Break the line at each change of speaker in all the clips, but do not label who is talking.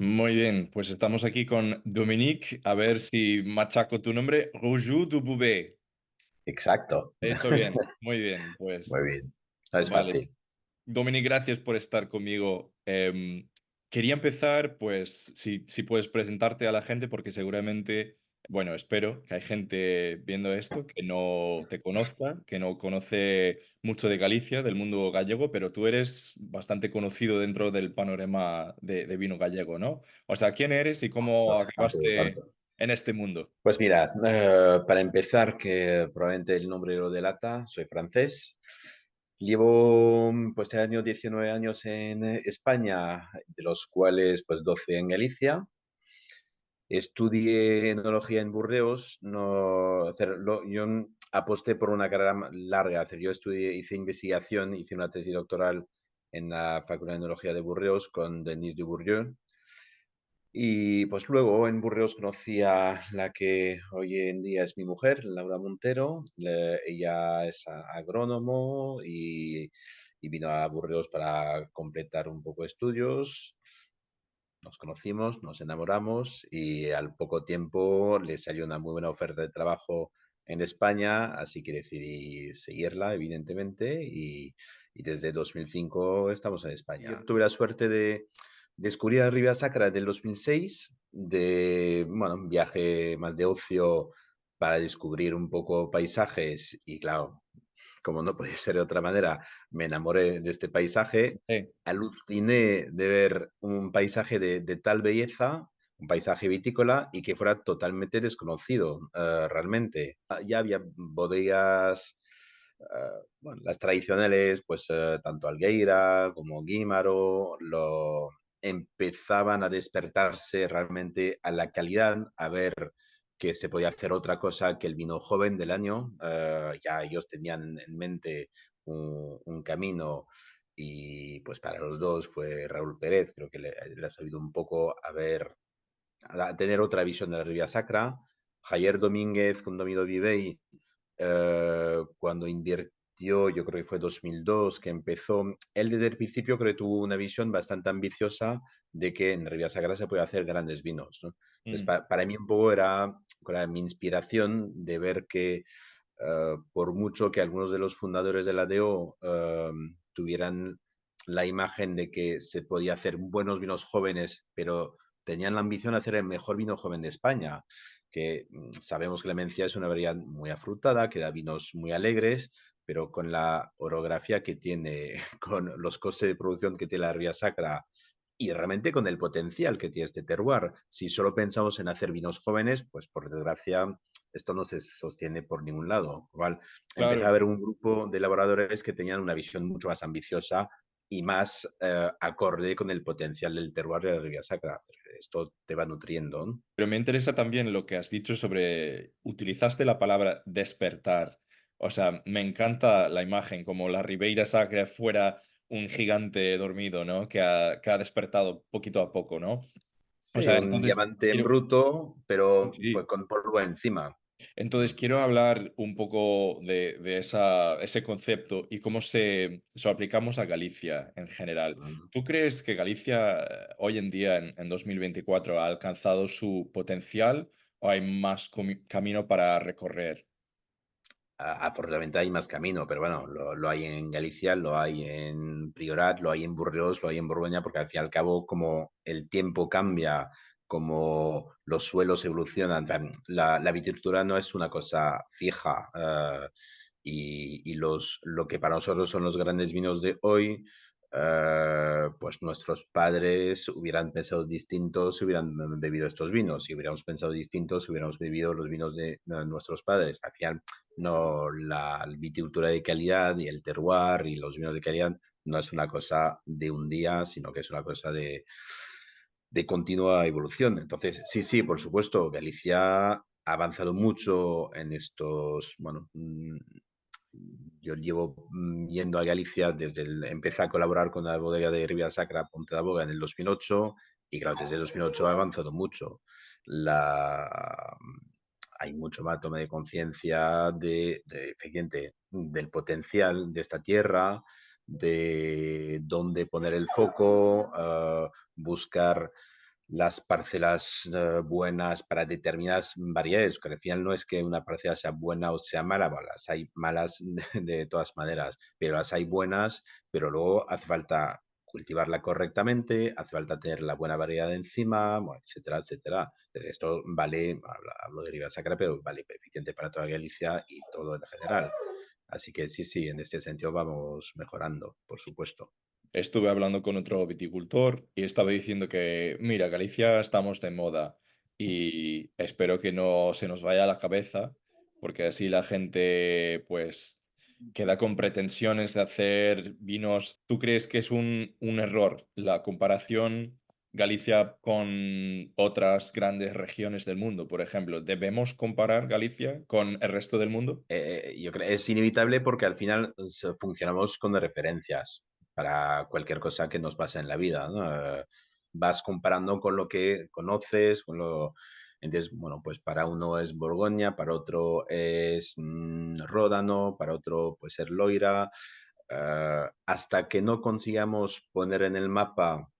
Muy bien, pues estamos aquí con Dominique, a ver si machaco tu nombre. Roujou Dubouvet.
Exacto.
He hecho bien, muy bien,
Muy
pues
bien. No es
vale.
fácil.
Dominique, gracias por estar conmigo. Quería empezar, pues, si puedes presentarte a la gente, porque seguramente, bueno, espero que hay gente viendo esto que no te conozca, que no conoce mucho de Galicia, del mundo gallego, pero tú eres bastante conocido dentro del panorama de vino gallego, ¿no? O sea, ¿quién eres y
No
cómo
sé, tampoco
acabaste
tanto.
en este mundo?
Pues mira, para empezar, que probablemente el nombre lo delata, soy francés. Llevo pues este año 19 años en España, de los cuales pues 12 en Galicia. Estudié enología en Burdeos. No, yo aposté por una carrera larga. Yo estudié, hice investigación, hice una tesis doctoral en la Facultad de Enología de Burdeos con Denis Dubourdieu. Y pues luego en Burdeos conocí a la que hoy en día es mi mujer, Laura Montero. Ella es agrónomo y vino a Burdeos para completar un poco de estudios. Nos conocimos, nos enamoramos y al poco tiempo le salió una muy buena oferta de trabajo en España, así que decidí seguirla, evidentemente, y desde 2005 estamos en España. Yo tuve la suerte de descubrir la Ribera Sacra del 2006, de, bueno, un viaje más de ocio para descubrir un poco paisajes y claro, como no podía ser de otra manera, me enamoré de este paisaje,
Sí.
aluciné de ver un paisaje de tal belleza, un paisaje vitícola y que fuera totalmente desconocido realmente. Ya había bodegas, bueno, las tradicionales, pues tanto Algueira como Guímaro, empezaban a despertarse realmente a la calidad, a ver que se podía hacer otra cosa que el vino joven del año. Ya ellos tenían en mente un camino y pues para los dos fue Raúl Pérez, creo que le ha sabido un poco a tener otra visión de la Ribera Sacra. Javier Domínguez con Domino Vivey, cuando invirtió, yo creo que fue 2002, que empezó, él desde el principio creo que tuvo una visión bastante ambiciosa de que en Ribera Sacra se puede hacer grandes vinos, ¿no? Entonces,
Mm.
para mí un poco era mi inspiración de ver que por mucho que algunos de los fundadores de la DEO tuvieran la imagen de que se podía hacer buenos vinos jóvenes, pero tenían la ambición de hacer el mejor vino joven de España, que sabemos que la Mencía es una variedad muy afrutada, que da vinos muy alegres, pero con la orografía que tiene, con los costes de producción que tiene la Ría Sacra y realmente con el potencial que tiene este terroir. Si solo pensamos en hacer vinos jóvenes, pues por desgracia esto no se sostiene por ningún lado. Igual empecé a
Claro.
ver un grupo de elaboradores que tenían una visión mucho más ambiciosa y más acorde con el potencial del terroir de la Ribera Sacra. Esto te va nutriendo, ¿no?
Pero me interesa también lo que has dicho sobre, utilizaste la palabra despertar. O sea, me encanta la imagen, como la Ribeira Sacra fuera un gigante dormido, ¿no? Que ha despertado poquito a poco, ¿no? O
Sí,
sea,
un
entonces
diamante en
quiero,
bruto, pero pues,
sí.
con polvo encima.
Entonces
Mm.
quiero hablar un poco de ese concepto y cómo se lo aplicamos a Galicia en general.
Mm.
¿Tú crees que Galicia hoy en día, en 2024, ha alcanzado su potencial o hay más camino para recorrer?
Afortunadamente hay más camino, pero bueno, lo hay en Galicia, lo hay en Priorat, lo hay en Burdeos, lo hay en Borgoña, porque al fin y al cabo, como el tiempo cambia, como los suelos evolucionan, la viticultura no es una cosa fija. Lo que para nosotros son los grandes vinos de hoy, pues nuestros padres hubieran pensado distintos si hubieran bebido estos vinos, si hubiéramos pensado distintos si hubiéramos bebido los vinos de nuestros padres. Al final, no, la viticultura de calidad y el terroir y los vinos de calidad no es una cosa de un día, sino que es una cosa de continua evolución. Entonces, sí, sí, por supuesto, Galicia ha avanzado mucho en estos, bueno, yo llevo yendo a Galicia empecé a colaborar con la bodega de Ribera Sacra Ponte da Boga en el 2008 y claro, desde el 2008 ha avanzado mucho. La, hay mucho más toma de conciencia efectivamente, del potencial de esta tierra, de dónde poner el foco, buscar las parcelas buenas para determinadas variedades, porque al final no es que una parcela sea buena o sea mala, bueno, las hay malas de todas maneras, pero las hay buenas, pero luego hace falta cultivarla correctamente, hace falta tener la buena variedad encima, bueno, etcétera, etcétera. Entonces, esto vale, hablo de Ribera Sacra, pero vale eficiente para toda Galicia y todo en general. Así que sí, sí, en este sentido vamos mejorando, por supuesto.
Estuve hablando con otro viticultor y estaba diciendo que, mira, Galicia estamos de moda y espero que no se nos vaya a la cabeza, porque así la gente pues queda con pretensiones de hacer vinos. ¿Tú crees que es un error la comparación Galicia con otras grandes regiones del mundo? Por ejemplo, ¿debemos comparar Galicia con el resto del mundo?
Yo creo es inevitable porque al final funcionamos con referencias para cualquier cosa que nos pasa en la vida, ¿no? Vas comparando con lo que conoces, con lo... Entonces, bueno, pues para uno es Borgoña, para otro es Ródano, para otro puede ser Loira. Hasta que no consigamos poner en el mapa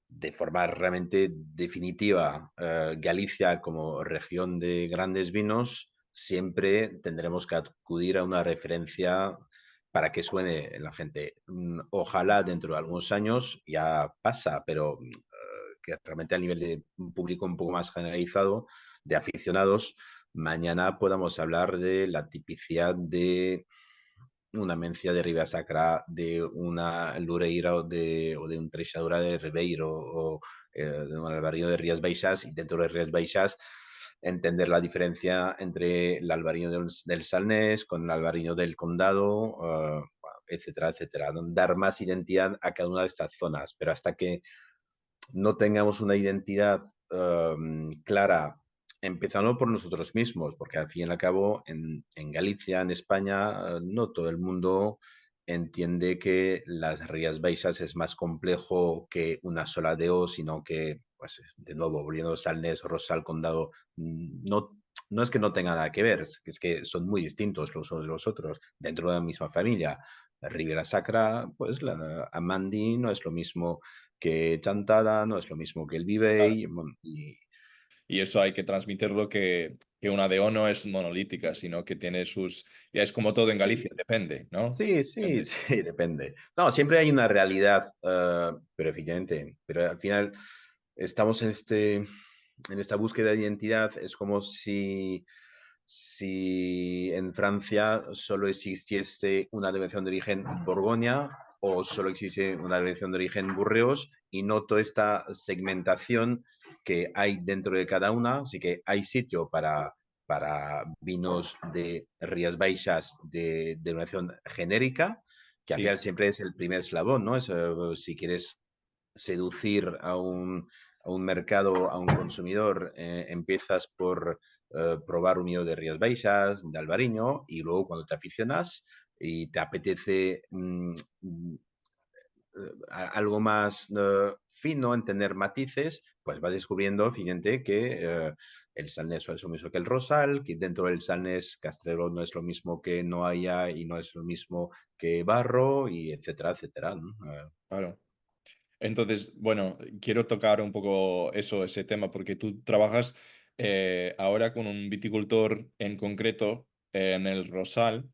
de forma realmente definitiva Galicia como región de grandes vinos, siempre tendremos que acudir a una referencia para que suene en la gente. Ojalá dentro de algunos años ya pasa, pero que realmente a nivel de un público un poco más generalizado, de aficionados, mañana podamos hablar de la tipicidad de una Mencia de Ribera Sacra, de una Lureira o de un Treixadura de Ribeiro o de un albariño de Rías Baixas y dentro de Rías Baixas entender la diferencia entre el albariño del Salnés con el albariño del Condado, etcétera, etcétera. Dar más identidad a cada una de estas zonas, pero hasta que no tengamos una identidad clara, empezando por nosotros mismos, porque al fin y al cabo en Galicia, en España, no todo el mundo entiende que las Rías Baixas es más complejo que una sola DO, sino que, pues, de nuevo, volviendo a Salnés, Rosal, Condado, no, no es que no tenga nada que ver, es que son muy distintos los unos de los otros, dentro de la misma familia. Ribera Sacra, pues la Amandi no es lo mismo que Chantada, no es lo mismo que el Vivey.
Y eso hay que transmitirlo que una DO no es monolítica, sino que tiene sus... Ya es como todo en
Sí,
Galicia, depende, ¿no?
sí, sí,
Depende.
sí, depende. No, siempre hay una realidad, pero efectivamente, pero al final estamos en esta búsqueda de identidad. Es como si en Francia solo existiese una denominación de origen Borgoña o solo existe una denominación de origen Burreos y no toda esta segmentación que hay dentro de cada una. Así que hay sitio para vinos de Rías Baixas de denominación genérica, que al
Sí,
final siempre es el primer eslabón, ¿no? Es, si quieres seducir a un mercado, a un consumidor, empiezas por probar un vino de Rías Baixas, de Albariño, y luego cuando te aficionas y te apetece algo más fino, en tener matices, pues vas descubriendo, evidente, que el salnés no es lo mismo que el rosal, que dentro del salnés castrero no es lo mismo que no haya y no es lo mismo que barro, y etcétera, etcétera, ¿no?
claro. Entonces, bueno, quiero tocar un poco eso, ese tema, porque tú trabajas ahora con un viticultor en concreto en el Rosal,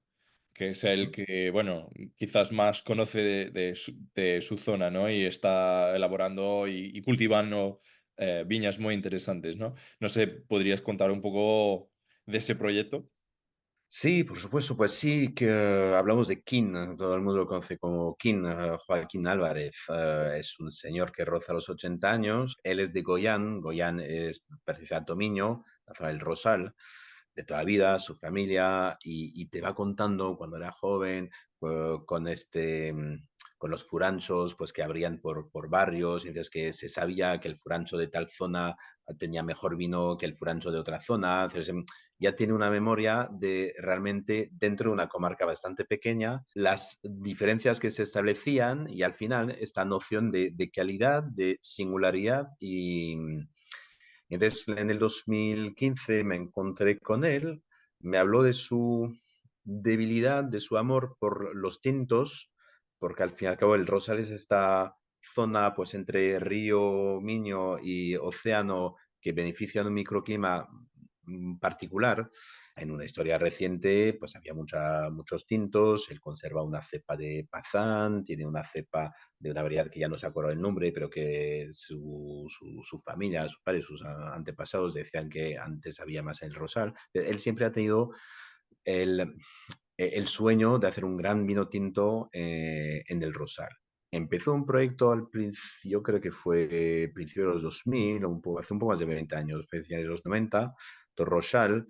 que es el que, bueno, quizás más conoce de su zona, ¿no? Y está elaborando y cultivando viñas muy interesantes, ¿no? No sé, ¿podrías contar un poco de ese proyecto?
Sí, por supuesto, pues sí que hablamos de Kin, todo el mundo lo conoce como Kin, Joaquín Álvarez, es un señor que roza los 80 años, él es de Goyán, Goyán es pertenece a Tomiño, la zona del Rosal, de toda la vida, su familia, y te va contando cuando era joven, con con los furanchos, pues que abrían por barrios, y entonces que se sabía que el furancho de tal zona tenía mejor vino que el furancho de otra zona, entonces, ya tiene una memoria de realmente dentro de una comarca bastante pequeña, las diferencias que se establecían y al final esta noción de calidad, de singularidad y entonces en el 2015 me encontré con él, me habló de su debilidad, de su amor por los tintos, porque al fin y al cabo el Rosales está zona pues entre río Miño y océano que beneficia de un microclima particular. En una historia reciente, pues había muchos tintos, él conserva una cepa de Pazán, tiene una cepa de una variedad que ya no se acuerda el nombre, pero que su familia, sus padres, sus antepasados decían que antes había más en el Rosal. Él siempre ha tenido el, el sueño de hacer un gran vino tinto en el Rosal. Empezó un proyecto al principio, yo creo que fue principio de los 2000, hace un poco más de 20 años, finales de los 90, Rosal,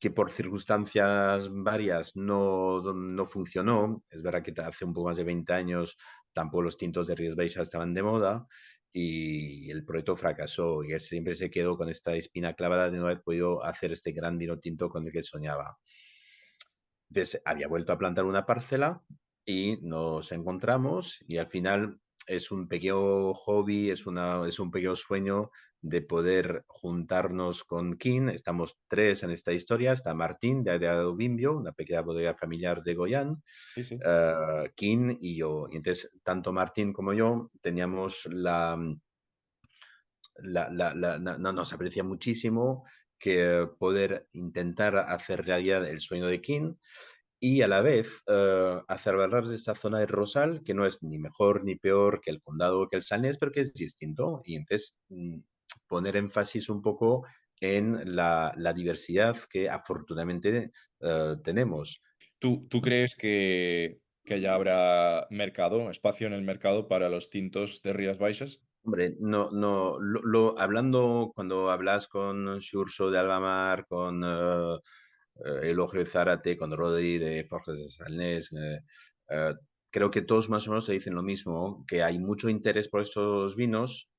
que por circunstancias varias no funcionó. Es verdad que hace un poco más de 20 años tampoco los tintos de Rías Baixas estaban de moda y el proyecto fracasó y él siempre se quedó con esta espina clavada de no haber podido hacer este gran vino tinto con el que soñaba. Entonces había vuelto a plantar una parcela y nos encontramos y al final es un pequeño hobby, es un pequeño sueño de poder juntarnos con Kin. Estamos tres en esta historia. Está Martín de Adobimbio, una pequeña bodega familiar de Goián,
Sí, sí.
Kin y yo. Y entonces, tanto Martín como yo teníamos no, nos aprecia muchísimo que poder intentar hacer realidad el sueño de Kin y a la vez acerbar de esta zona de Rosal, que no es ni mejor ni peor que el condado que el Salnés, pero que es distinto. Y entonces poner énfasis un poco en la diversidad que afortunadamente tenemos.
¿Tú crees que ya habrá mercado, espacio en el mercado para los tintos de Rías Baixas?
Hombre, no, hablando, cuando hablas con Xurso de Albamar, con Elogio de Zárate, con Rodri de Forges de Salnés, eh, creo que todos más o menos te dicen lo mismo, que hay mucho interés por estos vinos,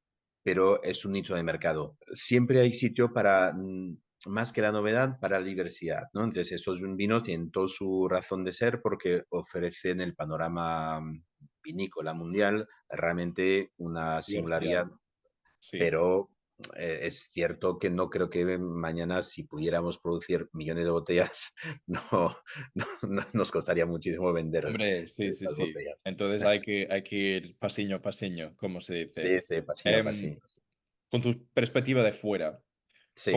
pero es un nicho de mercado. Siempre hay sitio para, más que la novedad, para la diversidad, ¿no? Entonces, estos vinos tienen toda su razón de ser porque ofrecen el panorama vinícola mundial realmente una
Diversidad.
singularidad,
Sí.
pero es cierto que no creo que mañana si pudiéramos producir millones de botellas, no, nos costaría muchísimo vender
Hombre, sí, sí,
estas
sí.
botellas.
Entonces hay que ir pasiño a pasiño, como se dice.
Sí, sí, pasiño a
Em,
pasiño. Sí.
con tu perspectiva de fuera,
Sí.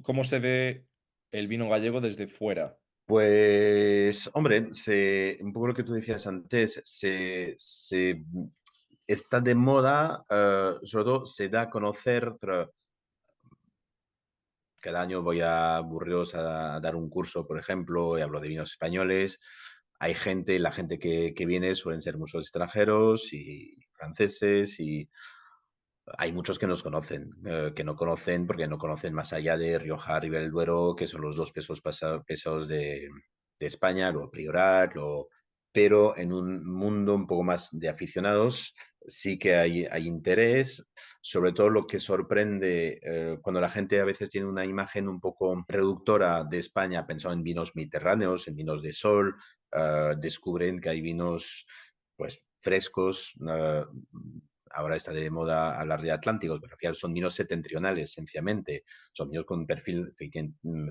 cómo se ve el vino gallego desde fuera?
Pues, hombre, un poco lo que tú decías antes, está de moda, sobre todo se da a conocer. Cada año voy a Burdeos a dar un curso, por ejemplo, y hablo de vinos españoles. Hay gente, la gente que viene suelen ser muchos extranjeros y franceses y hay muchos que nos conocen, que no conocen porque no conocen más allá de Rioja, Ribera del Duero, que son los dos pesos de España, luego Priorat, pero en un mundo un poco más de aficionados sí que hay interés, sobre todo lo que sorprende cuando la gente a veces tiene una imagen un poco reductora de España, pensando en vinos mediterráneos, en vinos de sol, descubren que hay vinos pues frescos, ahora está de moda hablar de atlánticos, pero al final son vinos septentrionales, sencillamente. Son vinos con un perfil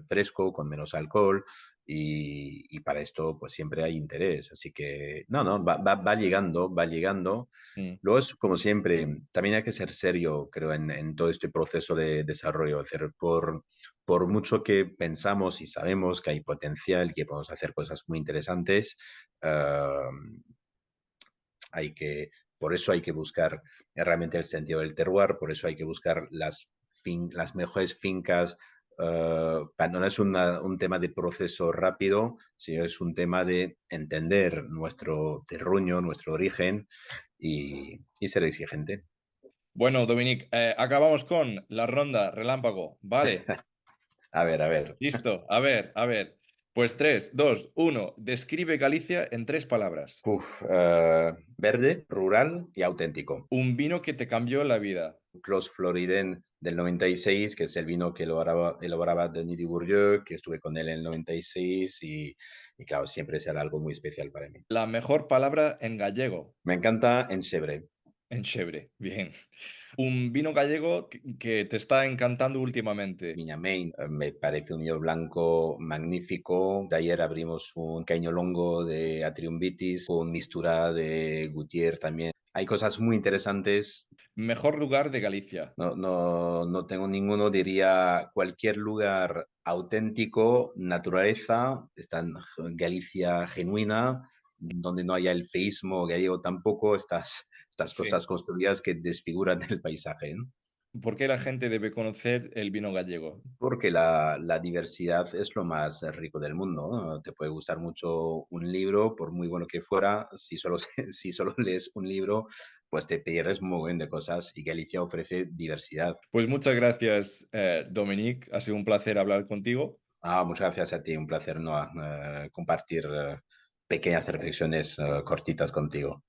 fresco, con menos alcohol, y para esto pues siempre hay interés. Así que, no, va llegando, va llegando.
Mm.
Luego es como siempre, también hay que ser serio, creo, en todo este proceso de desarrollo. Es decir, por mucho que pensamos y sabemos que hay potencial y que podemos hacer cosas muy interesantes, uh, por eso hay que buscar realmente el sentido del terroir, por eso hay que buscar las mejores fincas. No es un tema de proceso rápido, sino es un tema de entender nuestro terruño, nuestro origen y ser exigente.
Bueno, Dominic, acabamos con la ronda relámpago. Vale,
A ver, a ver.
listo. A ver. Pues 3, 2, 1. Describe Galicia en 3 palabras.
Verde, rural y auténtico.
Un vino que te cambió la vida.
Clos Floriden del 96, que es el vino que elaboraba Denis Dubourdieu, que estuve con él en el 96 y claro, siempre será algo muy especial para mí.
La mejor palabra en gallego.
Me encanta Enchebre,
En Chebre. Bien. Un vino gallego que te está encantando últimamente.
Miña Main, me parece un vino blanco magnífico. De ayer abrimos un Caño Longo de Atrium Vitis con mistura de Gutier también. hay cosas muy interesantes.
Mejor lugar de Galicia.
No tengo ninguno, diría cualquier lugar auténtico, naturaleza, está en Galicia genuina, donde no haya el feísmo gallego tampoco, estas
Sí.
cosas construidas que desfiguran el paisaje, ¿no?
¿Por qué la gente debe conocer el vino gallego?
Porque la diversidad es lo más rico del mundo, ¿no? Te puede gustar mucho un libro, por muy bueno que fuera, si solo, si solo lees un libro, pues te pierdes muy bien de cosas y Galicia ofrece diversidad.
Pues muchas gracias, Dominic. Ha sido un placer hablar contigo.
Muchas gracias a ti, un placer, Noah, compartir pequeñas reflexiones cortitas contigo.